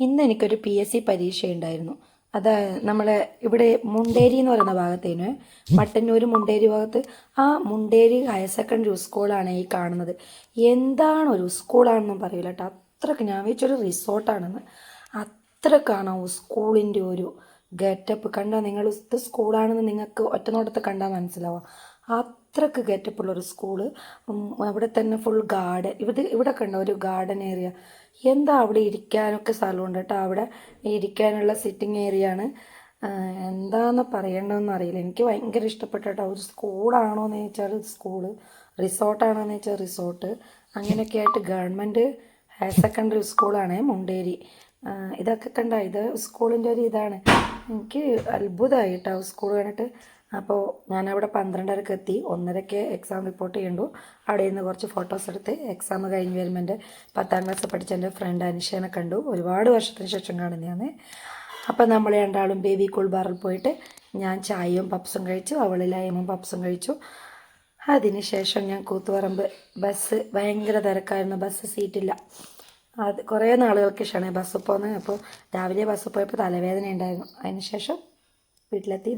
ഇന്ന് എനിക്കൊരു PSC പരീക്ഷയുണ്ടായിരുന്നു. അത് നമ്മളെ ഇവിടെ മുണ്ടേരി എന്ന് പറയുന്ന ഭാഗത്തേന്, മട്ടന്നൂർ മുണ്ടേരി ഭാഗത്ത്. ആ മുണ്ടേരി ഹയർ സെക്കൻഡറി സ്കൂളാണ് ഈ കാണുന്നത്. എന്താണ് ഒരു സ്കൂളാണെന്നും പറയില്ല കേട്ടോ. അത്രയ്ക്ക് ഞാൻ വെച്ചൊരു റിസോർട്ടാണെന്ന്. അത്രക്കാണ് ആ സ്കൂളിൻ്റെ ഒരു ഗെറ്റപ്പ്. കണ്ടാൽ നിങ്ങൾ ഇത് സ്കൂളാണെന്ന് നിങ്ങൾക്ക് ഒറ്റ നോട്ടത്തിൽ കണ്ടാൽ മനസ്സിലാവുക. അത്രക്ക് ഗെറ്റപ്പുള്ളൊരു സ്കൂള്. അവിടെ തന്നെ ഫുൾ ഗാർഡൻ. ഇവിടെ കണ്ട ഒരു ഗാർഡൻ ഏരിയ. എന്താ അവിടെ ഇരിക്കാനൊക്കെ സ്ഥലമുണ്ട് കേട്ടോ. അവിടെ ഇരിക്കാനുള്ള സിറ്റിംഗ് ഏരിയ ആണ്. എന്താന്ന് പറയണമെന്ന് അറിയില്ല. എനിക്ക് ഭയങ്കര ഇഷ്ടപ്പെട്ടു കേട്ടോ. ഒരു സ്കൂളാണോ എന്ന് ചോദിച്ചാൽ സ്കൂള്, റിസോർട്ടാണോ എന്ന് ചോദിച്ചാൽ റിസോർട്ട്. അങ്ങനെയൊക്കെ ആയിട്ട് ഗവൺമെൻറ് ഹയർ സെക്കൻഡറി സ്കൂളാണ് മുണ്ടേരി. ഇതൊക്കെ കണ്ട, ഇത് സ്കൂളിൻ്റെ ഒരു ഇതാണ്. എനിക്ക് അത്ഭുതമായി കേട്ടോ സ്കൂൾ കണ്ടിട്ട്. അപ്പോൾ ഞാനവിടെ 12:30 എത്തി. 1:30 എക്സാം റിപ്പോർട്ട് ചെയ്യണ്ടു. അവിടെ നിന്ന് കുറച്ച് ഫോട്ടോസ് എടുത്ത് എക്സാം കഴിഞ്ഞ് വരുമ്പോൾ എൻ്റെ 10ാം ക്ലാസ് പഠിച്ച എൻ്റെ ഫ്രണ്ട് അനുഷേനെ കണ്ടു. ഒരുപാട് വർഷത്തിന് ശേഷം കാണുന്നതാണ്. അപ്പോൾ നമ്മൾ രണ്ടാളും ബേബി കൂൾ ബാറിൽ പോയിട്ട് ഞാൻ ചായയും പപ്സും കഴിച്ചു, അവൾ ലൈമും പപ്സും കഴിച്ചു. അതിനുശേഷം ഞാൻ കൂത്തുപറമ്പ് ബസ്, ഭയങ്കര തിരക്കായിരുന്നു, ബസ് സീറ്റില്ല. അത് കുറേ നാളുകൾക്ക് ശേഷമാണ് ബസ്സിൽ പോകുന്നത്. അപ്പോൾ രാവിലെ ബസ്സിൽ പോയപ്പോൾ തലവേദന ഉണ്ടായിരുന്നു. അതിനുശേഷം വീട്ടിലെത്തി.